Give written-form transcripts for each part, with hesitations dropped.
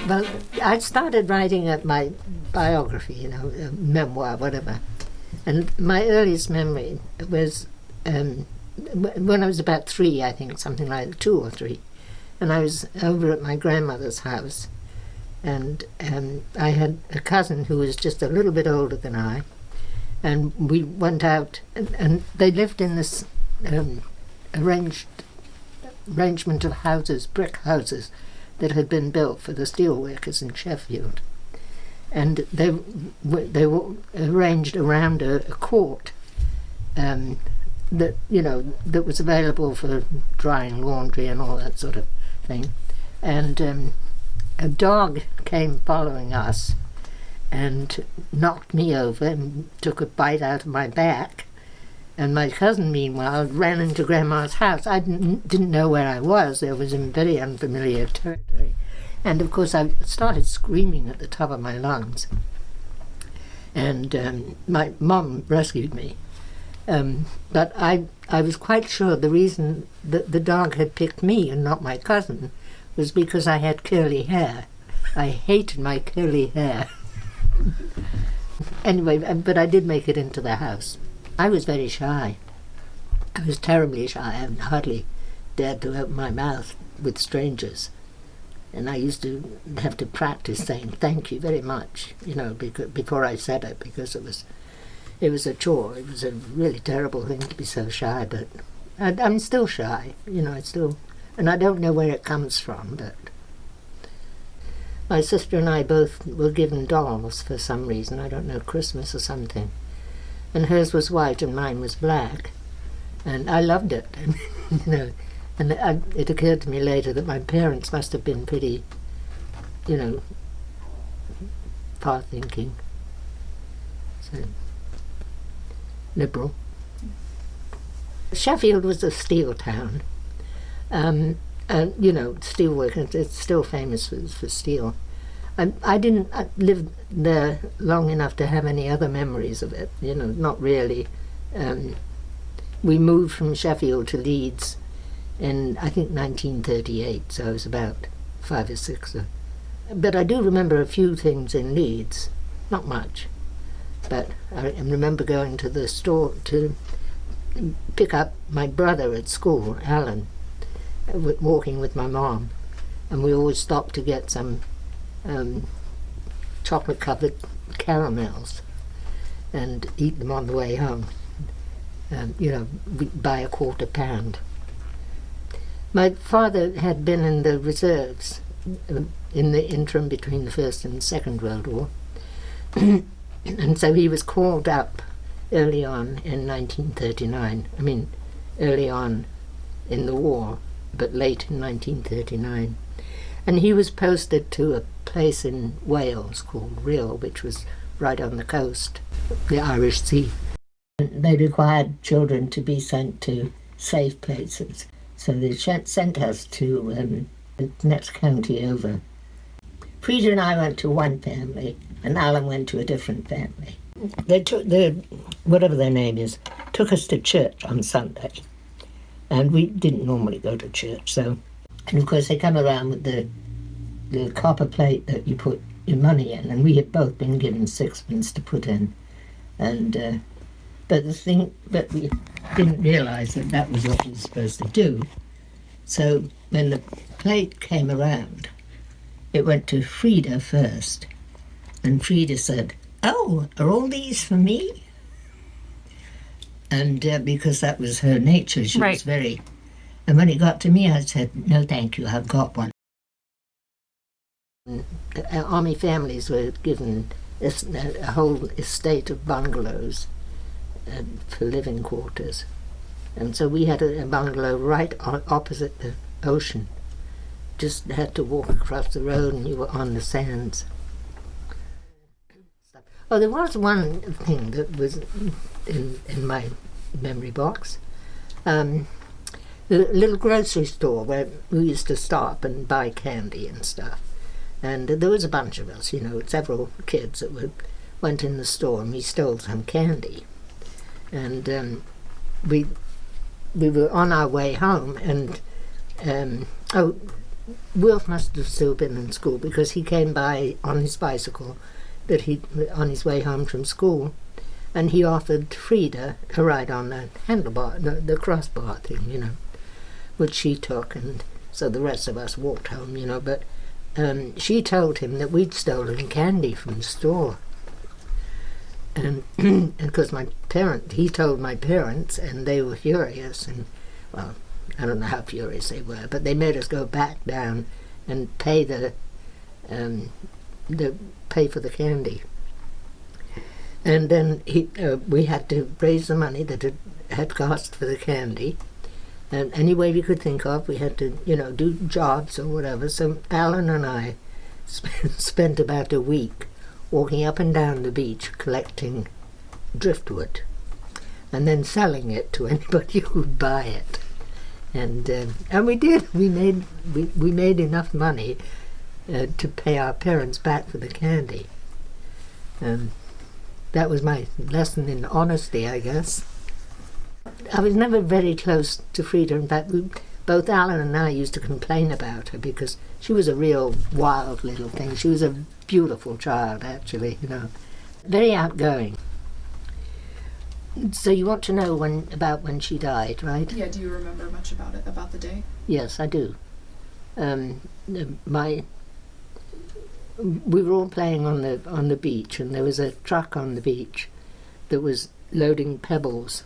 Well, I started writing my biography, memoir, whatever. And my earliest memory was when I was about 3, I think, something like 2 or 3. And I was over at my grandmother's house. And I had a cousin who was just a little bit older than I. And we went out, and they lived in this arrangement of houses, brick houses, that had been built for the steelworkers in Sheffield. And they were arranged around a court that was available for drying laundry and all that sort of thing. And a dog came following us and knocked me over and took a bite out of my back. And my cousin, meanwhile, ran into Grandma's house. I didn't know where I was. I was in very unfamiliar territory. And, of course, I started screaming at the top of my lungs. And my mum rescued me. But I was quite sure the reason that the dog had picked me and not my cousin was because I had curly hair. I hated my curly hair. Anyway, but I did make it into the house. I was very shy. I was terribly shy. I hardly dared to open my mouth with strangers. And I used to have to practice saying thank you very much, before I said it, because it was a chore. It was a really terrible thing to be so shy, but I'm still shy, and I don't know where it comes from, but my sister and I both were given dolls for some reason. I don't know, Christmas or something. And hers was white and mine was black. And I loved it, And it occurred to me later that my parents must have been pretty, far-thinking. So, liberal. Sheffield was a steel town. Steelwork, it's still famous for steel. I didn't live there long enough to have any other memories of it, not really. We moved from Sheffield to Leeds in, I think, 1938, so I was about 5 or 6. But I do remember a few things in Leeds, not much. But I remember going to the store to pick up my brother at school, Alan, walking with my mom, and we always stopped to get some chocolate-covered caramels and eat them on the way home. We'd buy a quarter pound. My father had been in the reserves in the interim between the First and Second World War, and so he was called up early on in 1939. I mean, early on in the war, but late in 1939. And he was posted to a place in Wales called Rhyl, which was right on the coast, the Irish Sea. And they required children to be sent to safe places. So they sent us to the next county over. Frida and I went to one family, and Alan went to a different family. They took whatever their name is, took us to church on Sunday. And we didn't normally go to church, so... And of course they come around with the copper plate that you put your money in, and we had both been given 6pence to put in. And but we didn't realise that was what we were supposed to do. So when the plate came around, it went to Frida first, and Frida said, "Oh, are all these for me?" And because that was her nature, she was very... And when it got to me, I said, "No, thank you, I've got one." Army families were given a whole estate of bungalows for living quarters. And so we had a bungalow right opposite the ocean. Just had to walk across the road and you were on the sands. Oh, there was one thing that was in my memory box. The little grocery store where we used to stop and buy candy and stuff. And there was a bunch of us, several kids that went in the store, and we stole some candy. And we were on our way home, and Wilf must have still been in school because he came by on his bicycle on his way home from school, and he offered Frida a ride on the handlebar, the crossbar thing, which she took, and so the rest of us walked home, but she told him that we'd stolen candy from the store. And because he told my parents, and they were furious, and, well, I don't know how furious they were, but they made us go back down and pay pay for the candy. And then we had to raise the money that it had cost for the candy. And any way we could think of, we had to, do jobs or whatever. So Alan and I spent about a week walking up and down the beach collecting driftwood and then selling it to anybody who would buy it. And we did. We made enough money to pay our parents back for the candy. That was my lesson in honesty, I guess. I was never very close to Frida. In fact, both Alan and I used to complain about her because she was a real wild little thing. She was a beautiful child, actually, very outgoing. So you want to know about when she died, right? Yeah, do you remember much about it, about the day? Yes, I do. We were all playing on the beach, and there was a truck on the beach that was loading pebbles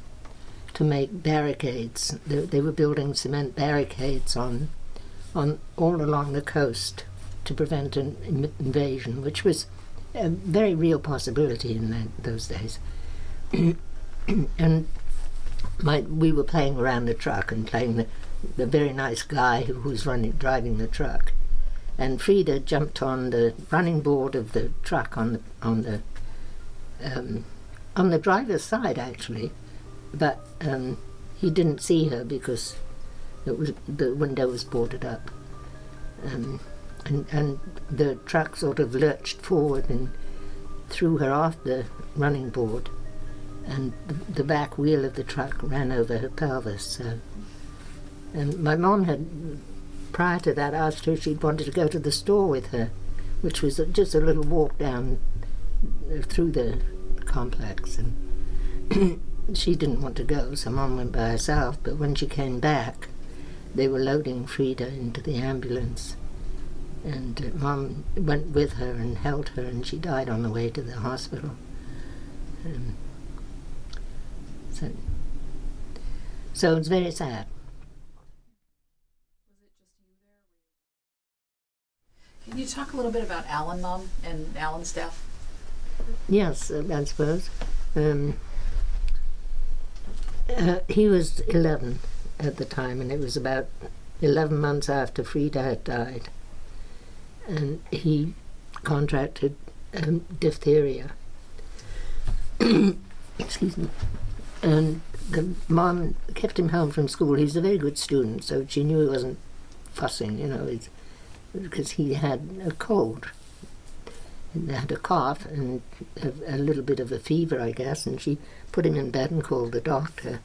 to make barricades. They were building cement barricades on all along the coast to prevent an invasion, which was a very real possibility in those days. And we were playing around the truck and playing the very nice guy who was driving the truck. And Frida jumped on the running board of the truck on the driver's side, actually, but he didn't see her because the window was boarded up, and the truck sort of lurched forward and threw her off the running board, and the back wheel of the truck ran over her pelvis. And my mom had, prior to that, asked her if she'd wanted to go to the store with her, which was just a little walk down through the complex, and she didn't want to go, so Mom went by herself. But when she came back, they were loading Frida into the ambulance, and Mom went with her and held her, and she died on the way to the hospital. So it's very sad. Can you talk a little bit about Alan, Mom, and Alan's death? Yes, I suppose. He was 11 at the time, and it was about 11 months after Frida had died. And he contracted diphtheria. Excuse me. And the mom kept him home from school. He was a very good student, so she knew he wasn't fussing, because he had a cold. He had a cough and a little bit of a fever, I guess, and she put him in bed and called the doctor.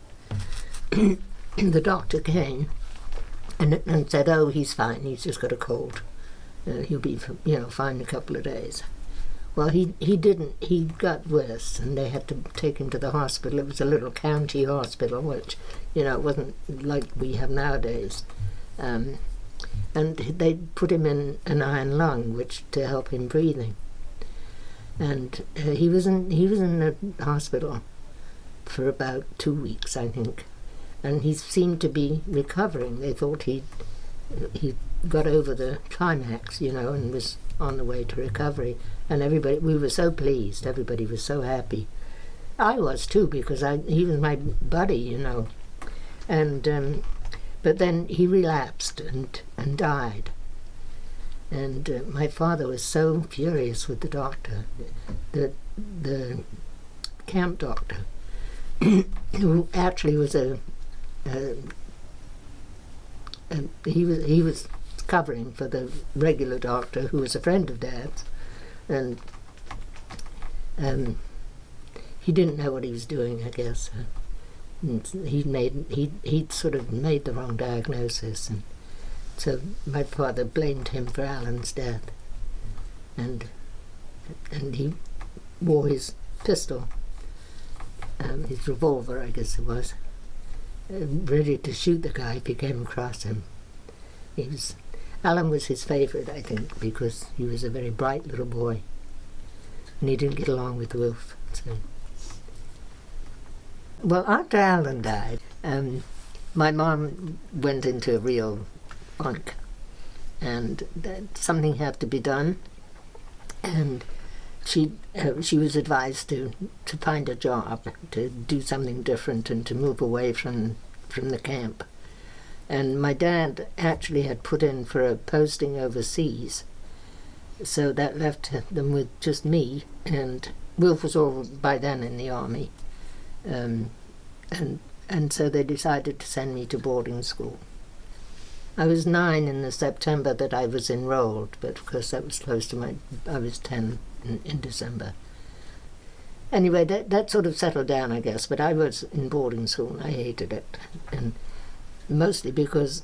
The doctor came and said, "Oh, he's fine, he's just got a cold. He'll be, fine in a couple of days." Well, he didn't. He got worse, and they had to take him to the hospital. It was a little county hospital, which, it wasn't like we have nowadays. And they put him in an iron lung, which to help him breathing. And he was in the hospital for about 2 weeks, I think, and he seemed to be recovering. They thought he got over the climax, and was on the way to recovery. And we were so pleased. Everybody was so happy. I was too, because he was my buddy, And but then he relapsed and died. And my father was so furious with the doctor, the camp doctor, who actually was he was covering for the regular doctor, who was a friend of Dad's, and he didn't know what he was doing, I guess. He'd sort of made the wrong diagnosis, and So my father blamed him for Alan's death, and he wore his pistol, his revolver, I guess it was, ready to shoot the guy if he came across him. Alan was his favourite, I think, because he was a very bright little boy, and he didn't get along with Wolf. So. Well, after Alan died, my mom went into a real funk, and something had to be done, and she was advised to find a job, to do something different, and to move away from the camp. And my dad actually had put in for a posting overseas, so that left them with just me, and Wilf was all by then in the army, and so they decided to send me to boarding school. I was 9 in the September that I was enrolled, but of course that was close to I was 10 in December. Anyway, that sort of settled down, I guess, but I was in boarding school and I hated it, and mostly because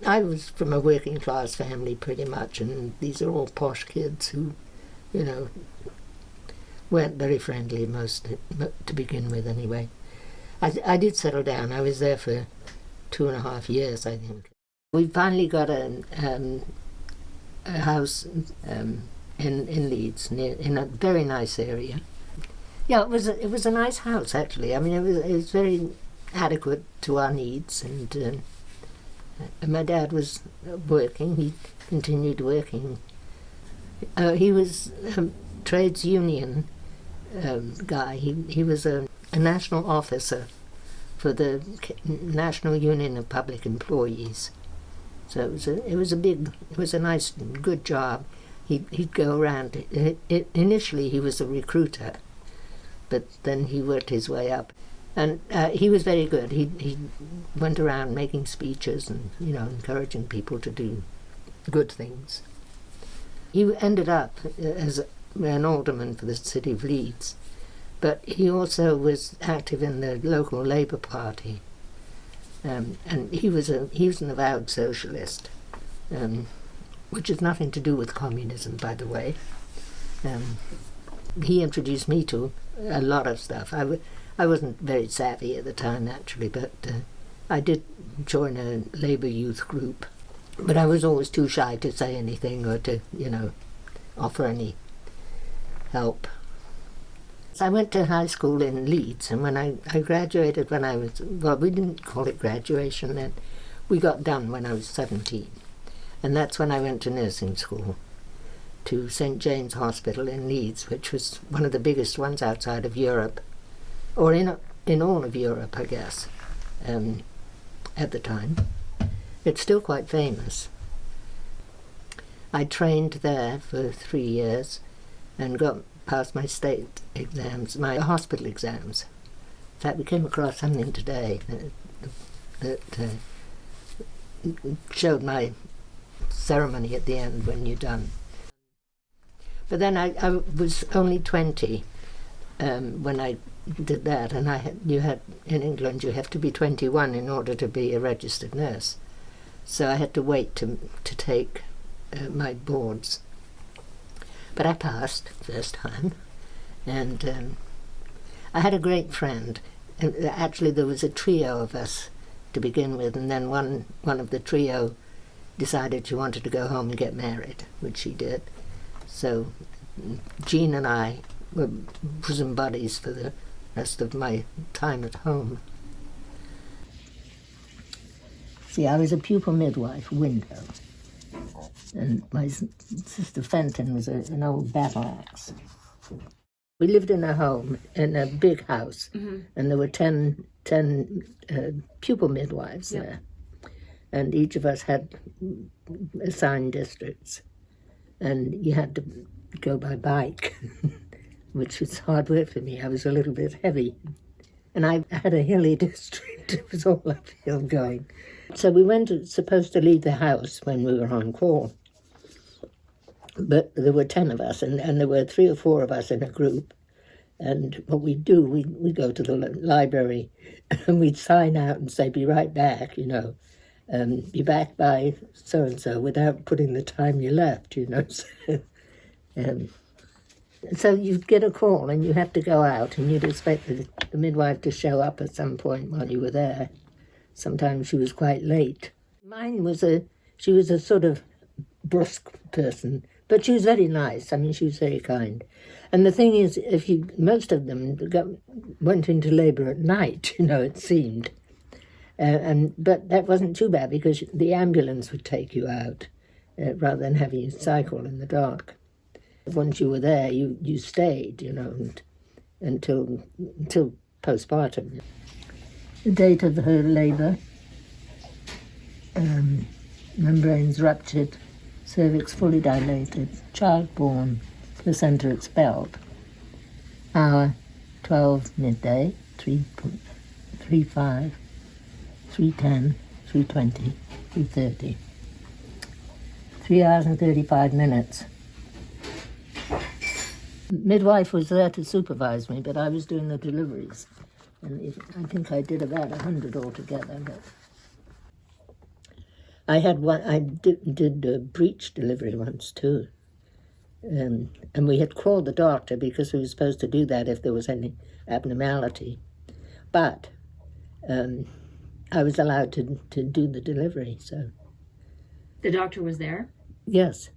I was from a working class family pretty much, and these are all posh kids who, weren't very friendly to begin with anyway. I did settle down. I was there for 2.5 years, I think. We finally got a house in Leeds, in a very nice area. Yeah, it was a nice house actually. I mean, it was very adequate to our needs, and my dad was working. He continued working. He was a trades union guy. He was a national officer for the National Union of Public Employees. So it was a nice, good job. He'd go around. Initially, he was a recruiter, but then he worked his way up, and he was very good. He went around making speeches and encouraging people to do good things. He ended up as an alderman for the city of Leeds, but he also was active in the local Labour Party. And he was an avowed socialist, which has nothing to do with communism, by the way. He introduced me to a lot of stuff. I wasn't very savvy at the time, actually, but I did join a Labour youth group. But I was always too shy to say anything or to, offer any help. So I went to high school in Leeds, and when I graduated when I was, we didn't call it graduation then. We got done when I was 17. And that's when I went to nursing school, to St. James Hospital in Leeds, which was one of the biggest ones outside of Europe, or in all of Europe, I guess, at the time. It's still quite famous. I trained there for 3 years and got past my state exams, my hospital exams. In fact, we came across something today that showed my ceremony at the end when you're done. But then I was only 20 when I did that, and in England you have to be 21 in order to be a registered nurse. So I had to wait to take my boards. But I passed first time, and I had a great friend. And actually, there was a trio of us to begin with, and then one of the trio decided she wanted to go home and get married, which she did. So Jean and I were bosom buddies for the rest of my time at home. See, I was a pupil midwife, window. And my sister Fenton was an old battle axe. We lived in a home, in a big house, and there were 10 pupil midwives there. And each of us had assigned districts. And you had to go by bike, which was hard work for me. I was a little bit heavy. And I had a hilly district. It was all uphill going. So we supposed to leave the house when we were on call. But there were 10 of us, and there were 3 or 4 of us in a group. And what we'd do, we'd go to the library, and we'd sign out and say, "Be right back," be back by so-and-so without putting the time you left, you know. So you get a call and you have to go out, and you'd expect the midwife to show up at some point while you were there. Sometimes she was quite late. She was a sort of brusque person, but she was very nice. I mean, she was very kind. And the thing is, most of them went into labour at night, you know, it seemed. But that wasn't too bad because the ambulance would take you out rather than having you cycle in the dark. Once you were there, you stayed, you know, until postpartum. The date of her labour, membranes ruptured, cervix fully dilated, child born, placenta expelled. Hour 12 midday, 3:05, 3:10, 3:20, 3:30. 3 hours and 35 minutes. Midwife was there to supervise me, but I was doing the deliveries. And I think I did about 100 altogether. But I did a breech delivery once too. And we had called the doctor because we were supposed to do that if there was any abnormality. But I was allowed to do the delivery, so. The doctor was there? Yes.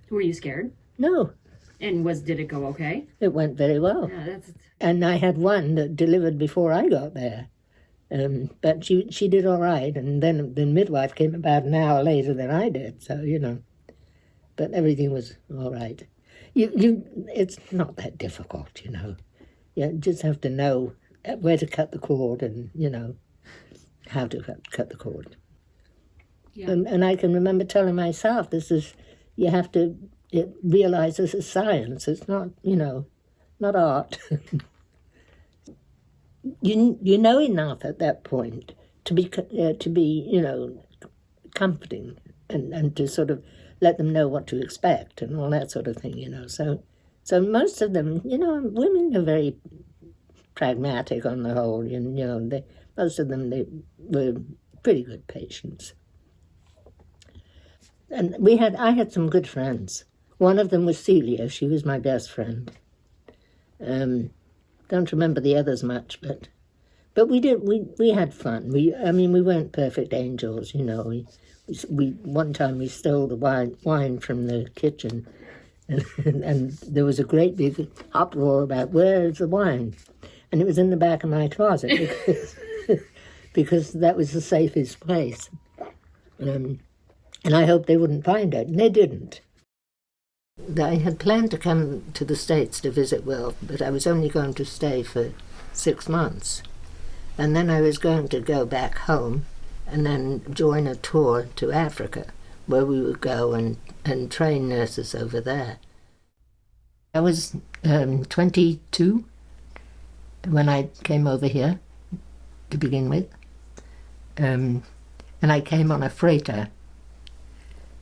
Were you scared? No. And did it go okay? It went very well. Yeah, And I had one that delivered before I got there. But she did all right, and then the midwife came about an hour later than I did, so, you know. But everything was all right. It's not that difficult, you know. You just have to know where to cut the cord and, you know, how to cut the cord. Yeah. And I can remember telling myself, you have to realize this is science. It's not, you know, not art. You know enough at that point to be you know, comforting and to sort of let them know what to expect and all that sort of thing, you know. So most of them, you know, women are very pragmatic on the whole. You know, most of them they were pretty good patients. And I had some good friends. One of them was Celia. She was my best friend. Don't remember the others much, but we had fun. We weren't perfect angels, you know. We one time we stole the wine from the kitchen, and there was a great big uproar about where's the wine, and it was in the back of my closet because that was the safest place. And I hoped they wouldn't find it, and they didn't. I had planned to come to the States to visit Will, but I was only going to stay for 6 months. And then I was going to go back home and then join a tour to Africa, where we would go and train nurses over there. I was 22 when I came over here to begin with. And I came on a freighter.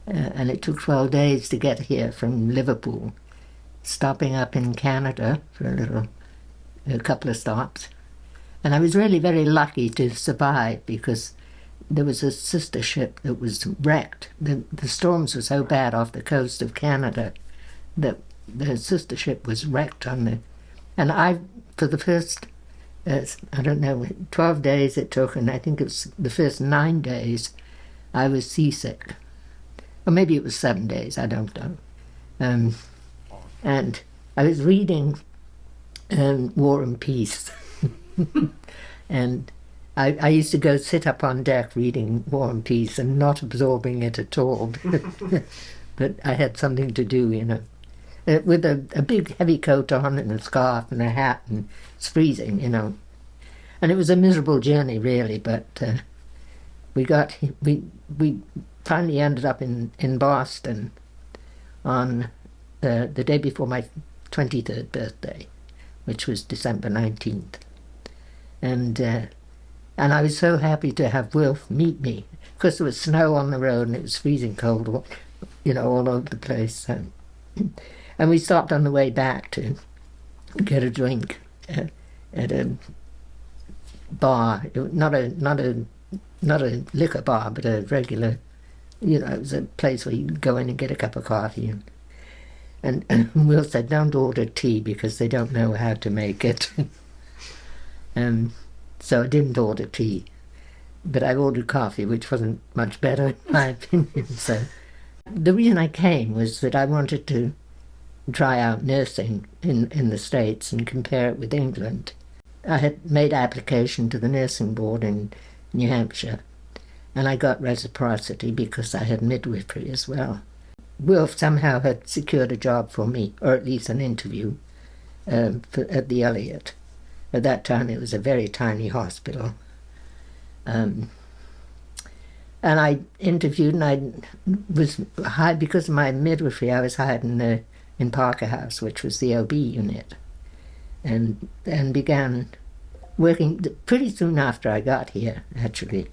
And it took 12 days to get here from Liverpool, stopping up in Canada for a couple of stops. And I was really very lucky to survive because there was a sister ship that was wrecked. The storms were so bad off the coast of Canada that the sister ship was wrecked and for the first, 12 days it took, and I think it was the first 9 days, I was seasick. Or maybe it was 7 days, I don't know. And I was reading War and Peace. And I used to go sit up on deck reading War and Peace and not absorbing it at all. But I had something to do, you know. With a big heavy coat on and a scarf and a hat, and it's freezing, you know. And it was a miserable journey, really, but we finally ended up in Boston on the day before my 23rd birthday, which was December 19th. And I was so happy to have Will meet me, because there was snow on the road and it was freezing cold, you know, all over the place. And we stopped on the way back to get a drink at a bar, not a not a liquor bar, but a regular, it was a place where you could go in and get a cup of coffee. And Will said, don't order tea because they don't know how to make it. So I didn't order tea. But I ordered coffee, which wasn't much better, in my opinion. So the reason I came was that I wanted to try out nursing in the States and compare it with England. I had made application to the nursing board in New Hampshire, and I got reciprocity because I had midwifery as well. Wilf somehow had secured a job for me, or at least an interview, at the Elliot. At that time it was a very tiny hospital. And I interviewed, and I was hired because of my midwifery. I was hired in Parker House, which was the OB unit, and began working pretty soon after I got here, actually.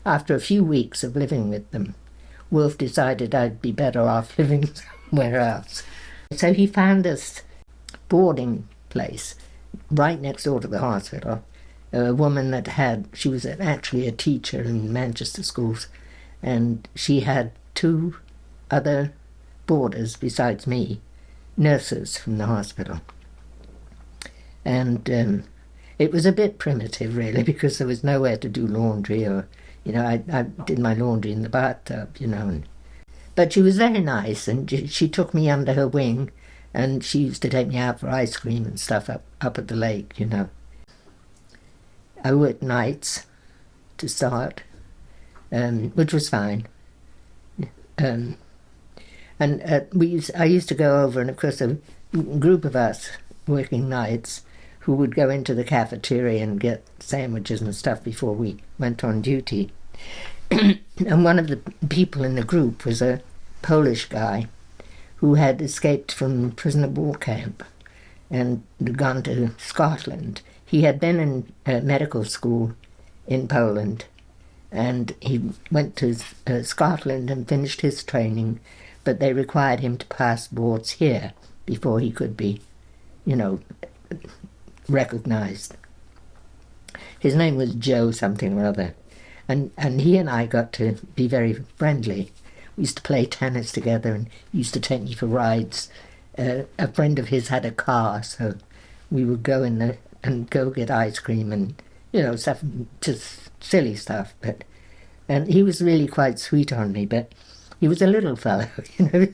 After a few weeks of living with them, Wolf decided I'd be better off living somewhere else. So he found this boarding place right next door to the hospital. A woman she was actually a teacher in Manchester schools, and she had 2 other boarders besides me, nurses from the hospital. And it was a bit primitive, really, because there was nowhere to do laundry, or, I did my laundry in the bathtub, But she was very nice, and she took me under her wing, and she used to take me out for ice cream and stuff up at the lake, I worked nights to start, which was fine. I used to go over, and of course a group of us working nights who would go into the cafeteria and get sandwiches and stuff before we went on duty. And one of the people in the group was a Polish guy who had escaped from prisoner of war camp and gone to Scotland. He had been in medical school in Poland, and he went to Scotland and finished his training, but they required him to pass boards here before he could be, recognized. His name was Joe something or other, and he and I got to be very friendly. We used to play tennis together, and he used to take me for rides. A friend of his had a car, so we would go in there and go get ice cream and, stuff, just silly stuff. And he was really quite sweet on me, but he was a little fellow,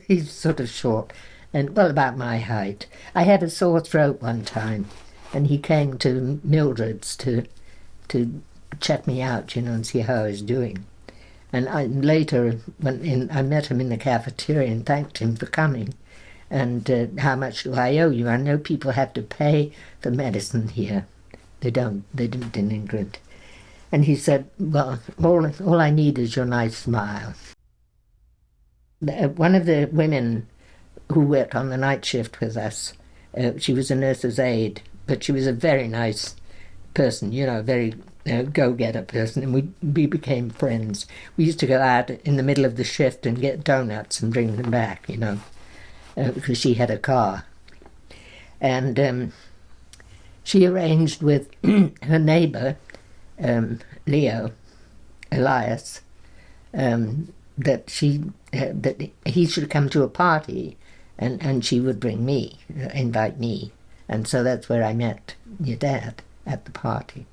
he's sort of short, and, well, about my height. I had a sore throat one time, and he came to Mildred's to check me out, and see how I was doing. And later, I met him in the cafeteria and thanked him for coming. And how much do I owe you? I know people have to pay for medicine here. They didn't in England. And he said, well, all I need is your nice smile. One of the women who worked on the night shift with us, she was a nurse's aide, but she was a very nice person, a very go-getter person, and we became friends. We used to go out in the middle of the shift and get donuts and bring them back, because she had a car. And she arranged with her neighbour, Elias, that he should come to a party, and she would invite me. And so that's where I met your dad, at the party.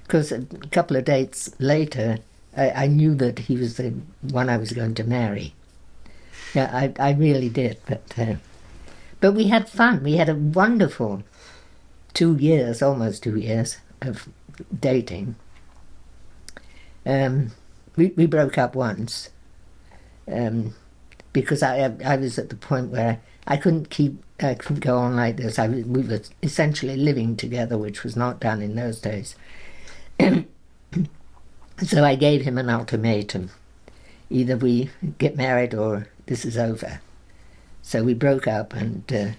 Because a couple of dates later, I knew that he was the one I was going to marry. Yeah, I really did, but we had fun. We had a wonderful almost 2 years of dating. We broke up once because I was at the point where I couldn't go on like this. We were essentially living together, which was not done in those days. So I gave him an ultimatum: either we get married or this is over. So we broke up, and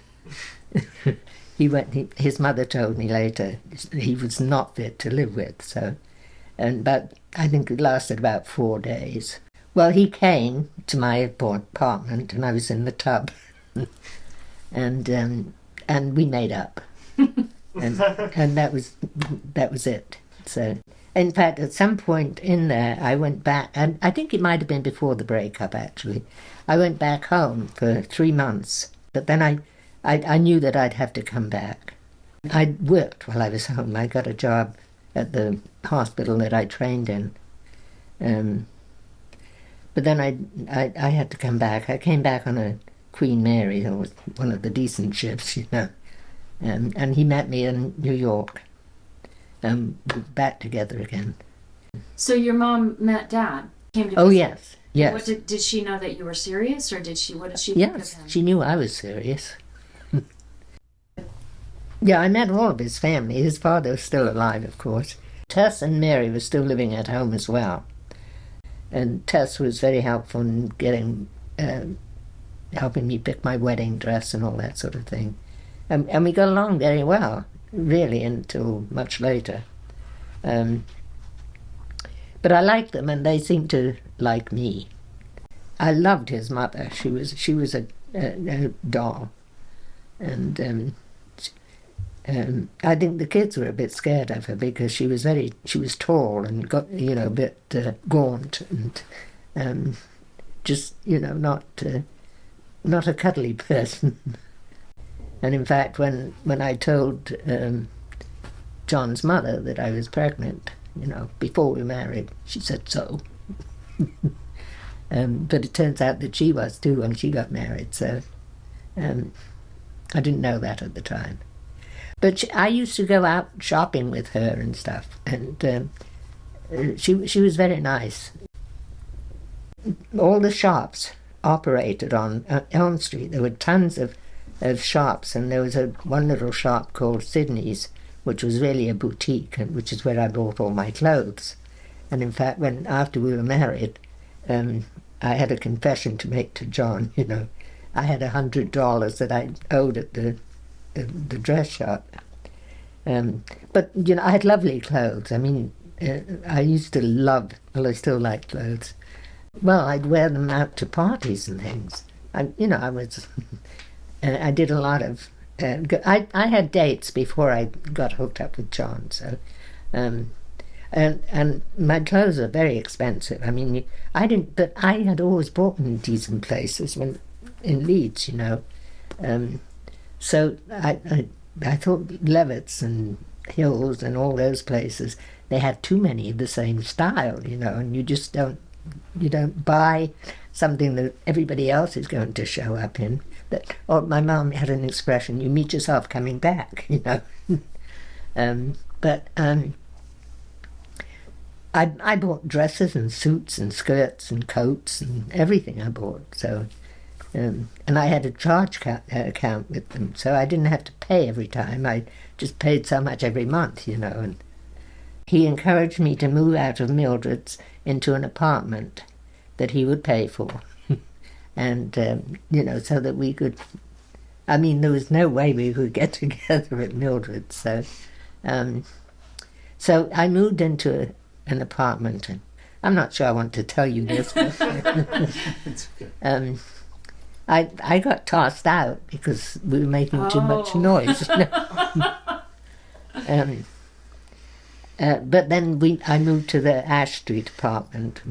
his mother told me later he was not fit to live with. But I think it lasted about 4 days. Well, he came to my apartment, and I was in the tub, and we made up, and that was it. So, In fact, at some point in there, I went back, and I think it might have been before the breakup, actually. I went back home for 3 months, but then I knew that I'd have to come back. I worked while I was home. I got a job at the hospital that I trained in. But then I had to come back. I came back on a Queen Mary, that was one of the decent ships, you know. And he met me in New York. Back together again. So your mom met Dad? Came to Oh, visit. yes, yes. What did she know that you were serious, or what did she think of Yes, him? she knew I was serious. Yeah, I met all of his family. His father was still alive, of course. Tess and Mary were still living at home as well. And Tess was very helpful in helping me pick my wedding dress and all that sort of thing. And we got along very well, really, until much later. But I liked them, and they seemed to like me. I loved his mother. She was a doll, and I think the kids were a bit scared of her because she was tall and got a bit gaunt and just not a cuddly person. And in fact, when I told John's mother that I was pregnant, before we married, she said so. But it turns out that she was too when she got married, so I didn't know that at the time. But I used to go out shopping with her and stuff, and she was very nice. All the shops operated on Elm Street. There were tons of shops, and there was one little shop called Sydney's, which was really a boutique, and which is where I bought all my clothes. And in fact, after we were married, I had a confession to make to John. I had $100 that I owed at the dress shop. But I had lovely clothes. I mean, I used to love. Well, I still like clothes. Well, I'd wear them out to parties and things. I was. I did a lot of. I had dates before I got hooked up with John. So, and my clothes are very expensive. I mean, I didn't, but I had always bought in decent places in Leeds. So I thought Levitt's and Hills and all those places, they had too many of the same style, and you just don't buy something that everybody else is going to show up in. Or my mom had an expression, you meet yourself coming back, But I bought dresses and suits and skirts and coats and everything I bought, so. And I had a charge account with them, so I didn't have to pay every time. I just paid so much every month, And he encouraged me to move out of Mildred's into an apartment that he would pay for. And, so that we could... I mean, there was no way we could get together at Mildred's. So I moved into an apartment. And I'm not sure I want to tell you this, but... It's okay. I got tossed out because we were making too much noise. But then I moved to the Ash Street apartment.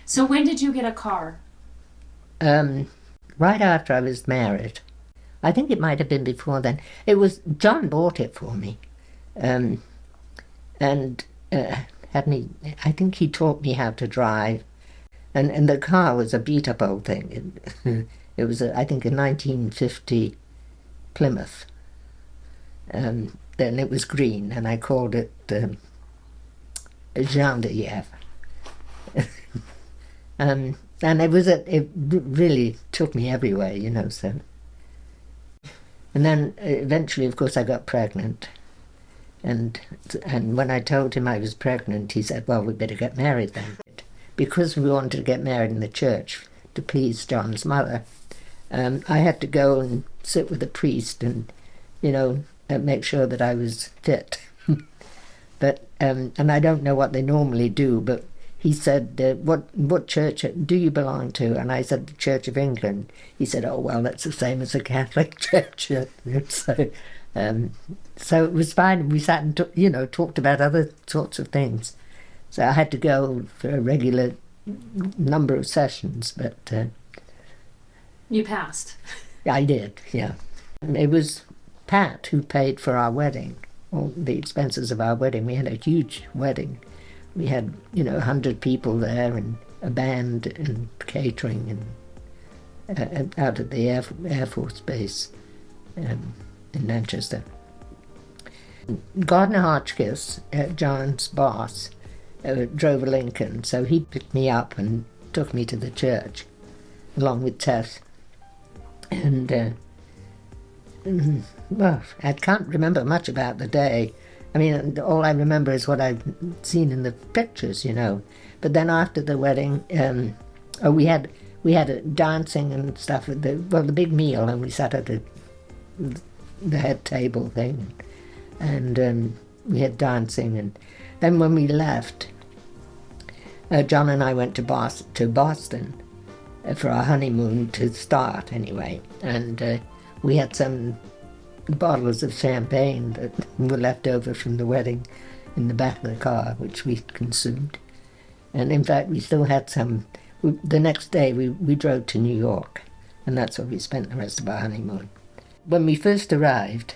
So when did you get a car? Right after I was married. I think it might have been before then. John bought it for me. And had me, I think he taught me how to drive. And the car was a beat-up old thing. It was, I think, a 1950 Plymouth. Then it was green, and I called it Gendarmerie. And it really took me everywhere, so. And then eventually, of course, I got pregnant. And when I told him I was pregnant, he said, well, we better get married then. Because we wanted to get married in the church to please John's mother, I had to go and sit with a priest and, make sure that I was fit. But and I don't know what they normally do, but he said, what church do you belong to? And I said, the Church of England. He said, oh, well, that's the same as the Catholic Church. So So it was fine. We sat and talked about other sorts of things. So I had to go for a regular number of sessions, but You passed. I did, yeah. It was Pat who paid for our wedding, all the expenses of our wedding. We had a huge wedding. We had, 100 people there and a band and catering and out at the Air Force Base in Manchester. Gardner Hotchkiss, John's boss, drove a Lincoln, so he picked me up and took me to the church, along with Tess. And, well, I can't remember much about the day. I mean, all I remember is what I've seen in the pictures, But then after the wedding, we had a dancing and stuff at the big meal, and we sat at the head table thing, and we had dancing. And then when we left, John and I went to Boston for our honeymoon to start anyway, and we had some bottles of champagne that were left over from the wedding in the back of the car, which we consumed. And in fact, we still had some. The next day we drove to New York, and that's where we spent the rest of our honeymoon. When we first arrived,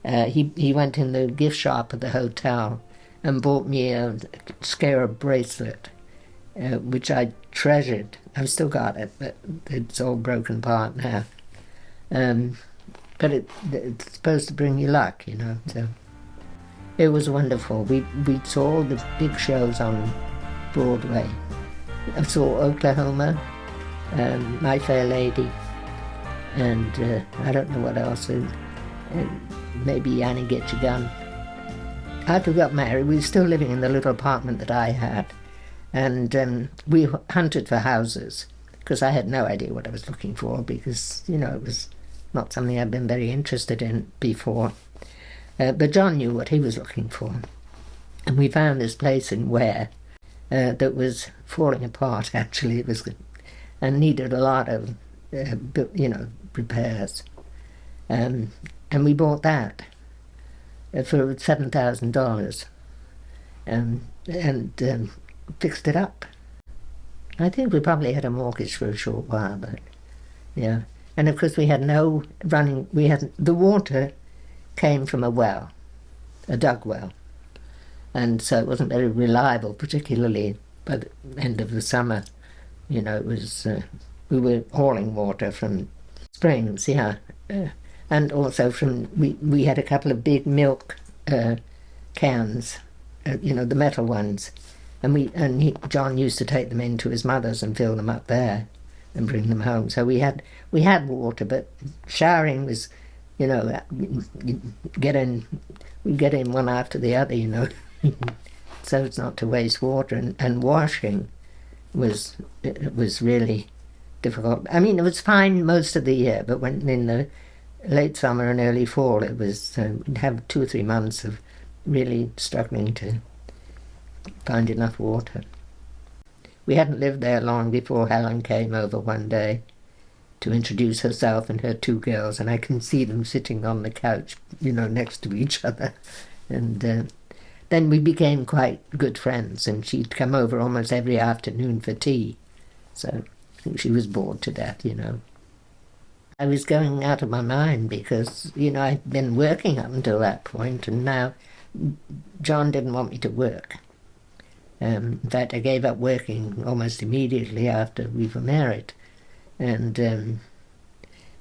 he went in the gift shop at the hotel and bought me a scarab bracelet, which I treasured. I've still got it, but it's all broken apart now. But it's supposed to bring you luck, so it was wonderful. We saw all the big shows on Broadway. I saw Oklahoma, My Fair Lady, and I don't know what else, maybe Annie Get Your Gun. After we got married, we were still living in the little apartment that I had, and we hunted for houses, because I had no idea what I was looking for, because, it was not something I'd been very interested in before. But John knew what he was looking for, and we found this place in Ware that was falling apart, actually. It was, and needed a lot of, repairs. And we bought that for $7,000 and fixed it up. I think we probably had a mortgage for a short while, but yeah. And of course we had no running, the water came from a well, a dug well. And so it wasn't very reliable, particularly by the end of the summer. It was, we were hauling water from springs, yeah. And also we had a couple of big milk cans, the metal ones. And John used to take them into his mother's and fill them up there and bring them home. So we had water, but showering was, we'd get in one after the other, so it's not to waste water. And washing was really difficult. I mean, it was fine most of the year, but when in the late summer and early fall, it was we'd have 2 or 3 months of really struggling to find enough water. We hadn't lived there long before Helen came over one day to introduce herself and her 2 girls, and I can see them sitting on the couch, next to each other. And then we became quite good friends, and she'd come over almost every afternoon for tea. So she was bored to death, I was going out of my mind because, I'd been working up until that point, and now John didn't want me to work. In fact, I gave up working almost immediately after we were married. And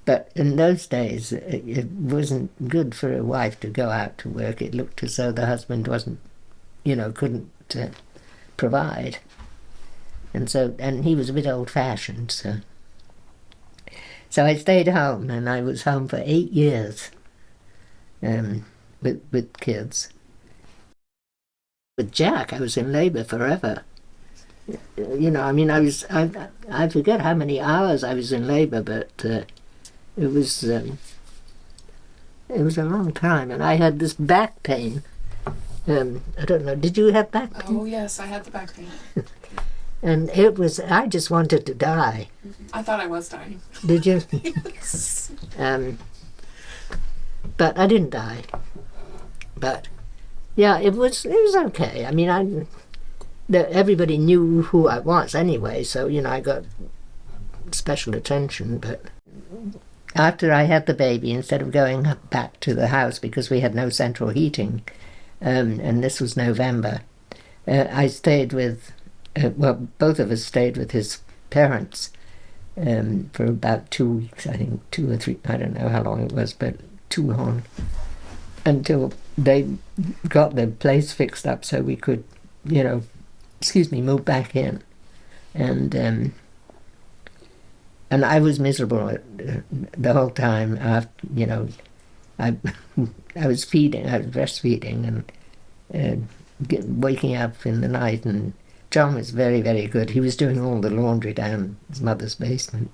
but in those days, it wasn't good for a wife to go out to work. It looked as though the husband wasn't, couldn't provide. And he was a bit old-fashioned, so I stayed home, and I was home for 8 years with kids. With Jack, I was in labour forever. I forget how many hours I was in labour, but it was a long time, and I had this back pain. I don't know, did you have back pain? Oh yes, I had the back pain. And I just wanted to die. I thought I was dying. Did you? Yes. But I didn't die. But yeah, it was okay. I mean, everybody knew who I was anyway, so I got special attention. But after I had the baby, instead of going back to the house because we had no central heating, and this was November, I stayed with. Both of us stayed with his parents for about 2 weeks. I think 2 or 3. I don't know how long it was, but too long, until they got the place fixed up so we could, move back in. And I was miserable the whole time. I was feeding, I was breastfeeding, and waking up in the night. And John was very, very good. He was doing all the laundry down his mother's basement.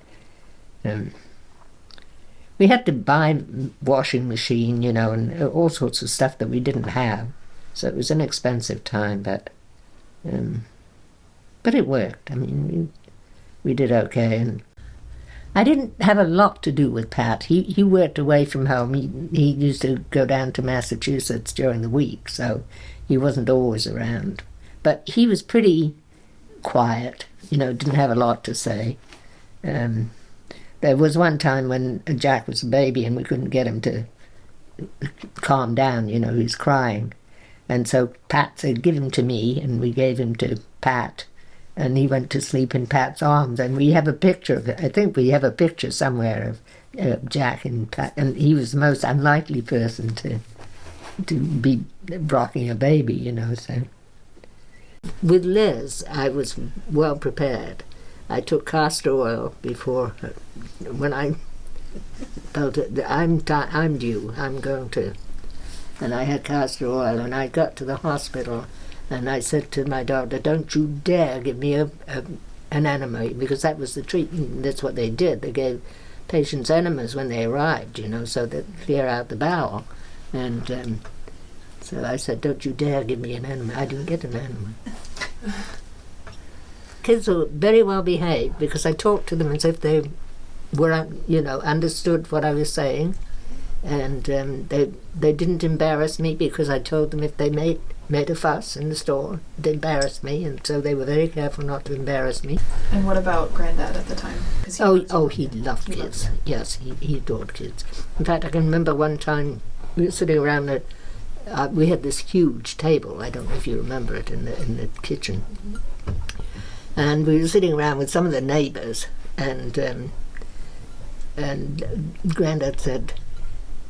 We had to buy washing machine, and all sorts of stuff that we didn't have. So it was an expensive time, but it worked. I mean, we did okay. And I didn't have a lot to do with Pat. He worked away from home. He used to go down to Massachusetts during the week, so he wasn't always around. But he was pretty quiet, didn't have a lot to say. There was one time when Jack was a baby and we couldn't get him to calm down, he was crying. And so Pat said, give him to me, and we gave him to Pat, and he went to sleep in Pat's arms. And we have a picture of it. I think we have a picture somewhere of Jack and Pat, and he was the most unlikely person to be rocking a baby, so. With Liz, I was well prepared. I took castor oil before, when I felt it, I'm due, I'm going to. And I had castor oil, and I got to the hospital, and I said to my doctor, don't you dare give me an enema, because that was the treatment. That's what they did. They gave patients enemas when they arrived, so that clear out the bowel. And so I said, don't you dare give me an enema. I didn't get an enema. Kids were very well behaved because I talked to them as if they were, understood what I was saying. And they didn't embarrass me because I told them if they made a fuss in the store, it embarrassed me. And so they were very careful not to embarrass me. And what about Granddad at the time? He loved kids. Yes, he adored kids. In fact, I can remember one time we were sitting around we had this huge table. I don't know if you remember it in the kitchen. And we were sitting around with some of the neighbours, and Grandad said,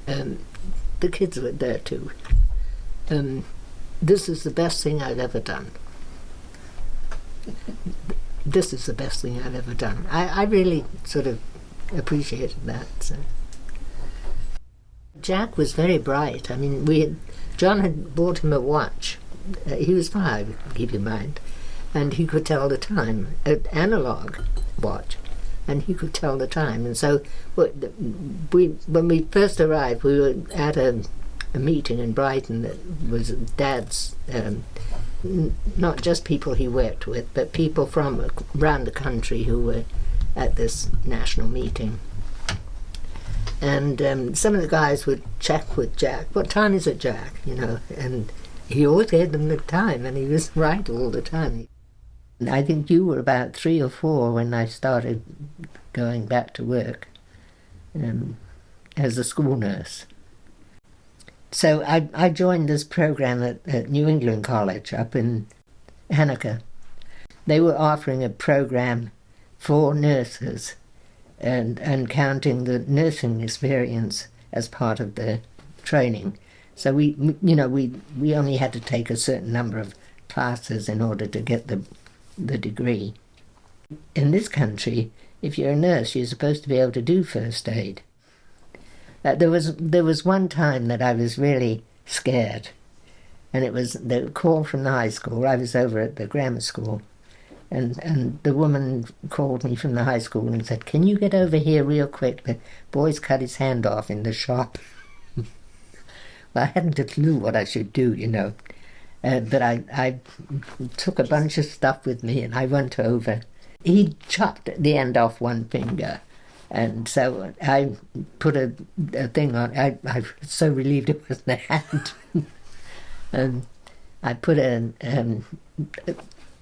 the kids were there too, this is the best thing I've ever done. This is the best thing I've ever done. I really sort of appreciated that. So. Jack was very bright. I mean, John had bought him a watch. He was 5, keep in mind. And he could tell the time, an analog watch, and he could tell the time. And so when we first arrived, we were at a meeting in Brighton that was Dad's, not just people he worked with, but people from around the country who were at this national meeting. And some of the guys would check with Jack, what time is it, Jack? And he always gave them the time, and he was right all the time. I think you were about 3 or 4 when I started going back to work as a school nurse. So I joined this program at New England College up in Hanukkah. They were offering a program for nurses and counting the nursing experience as part of the training. So we only had to take a certain number of classes in order to get the degree. In this country, if you're a nurse, you're supposed to be able to do first aid. There was one time that I was really scared, and it was the call from the high school. I was over at the grammar school, and the woman called me from the high school and said, "Can you get over here real quick? The boy's cut his hand off in the shop." Well, I hadn't a clue what I should do, but I took a bunch of stuff with me and I went over. He chopped the end off one finger, And so I put a thing on. I was so relieved it wasn't a hand. I put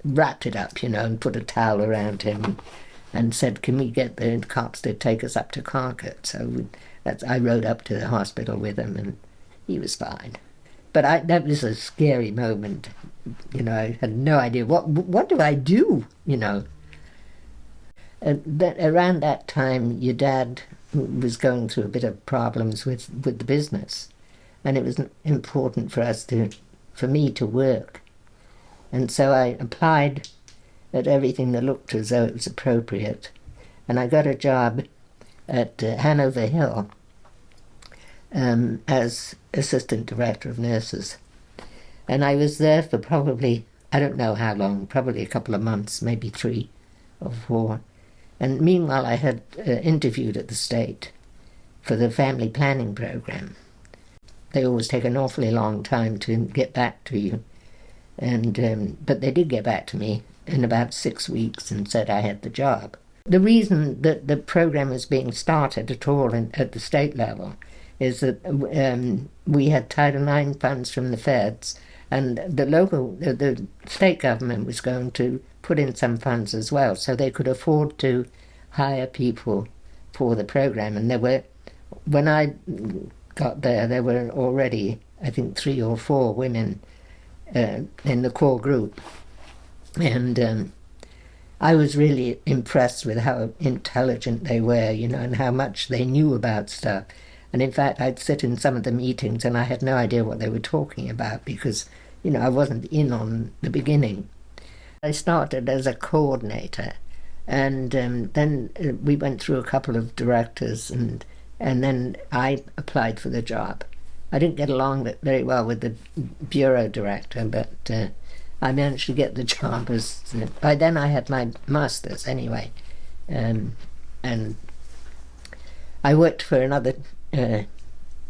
wrapped it up, and put a towel around him, and said, "Can we get the cops to take us up to Concord?" So I rode up to the hospital with him, and he was fine. But that was a scary moment. I had no idea what do I do. Around that time, your dad was going through a bit of problems with the business, and it was important for me to work. And so I applied at everything that looked as though it was appropriate, and I got a job at Hanover Hill as assistant director of nurses. And I was there for probably, I don't know how long, probably a couple of months, maybe 3 or 4. And meanwhile, I had interviewed at the state for the family planning program. They always take an awfully long time to get back to you. But they did get back to me in about 6 weeks and said I had the job. The reason that the program was being started at all at the state level is that we had Title IX funds from the feds, and the state government was going to put in some funds as well, so they could afford to hire people for the program. And when I got there were already, I think, 3 or 4 women in the core group, and I was really impressed with how intelligent they were, and how much they knew about stuff. And in fact, I'd sit in some of the meetings and I had no idea what they were talking about because, I wasn't in on the beginning. I started as a coordinator, and then we went through a couple of directors, and then I applied for the job. I didn't get along very well with the bureau director, but I managed to get the job. By then I had my master's anyway, and I worked for another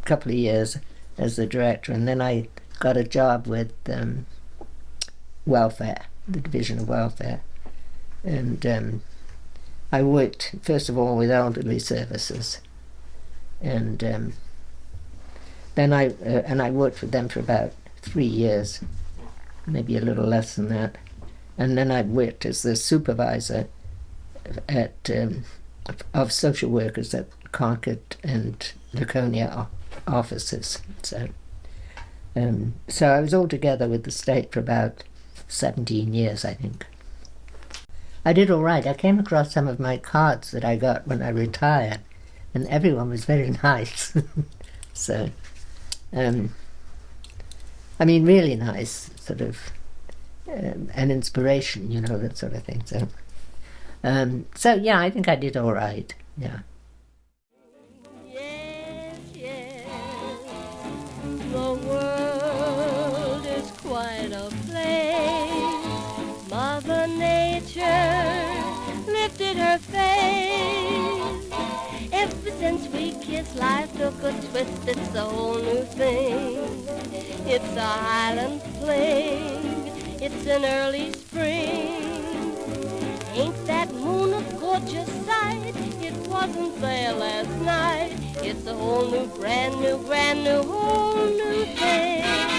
couple of years as the director, and then I got a job with welfare, the Division of Welfare, and I worked first of all with elderly services, and then I worked with them for about 3 years, maybe a little less than that, and then I worked as the supervisor of social workers at Concord and Laconia offices. So I was all together with the state for about 17 years, I think. I did all right. I came across some of my cards that I got when I retired, and everyone was very nice. So, really nice, sort of an inspiration, that sort of thing. So yeah, I think I did all right. Yeah. The world is quite a place. Mother Nature lifted her face. Ever since we kissed, life took a twist. It's a whole new thing. It's a highland fling. It's an early spring. Ain't that moon a gorgeous sight? It wasn't there last night. It's a whole new, brand new, whole new thing.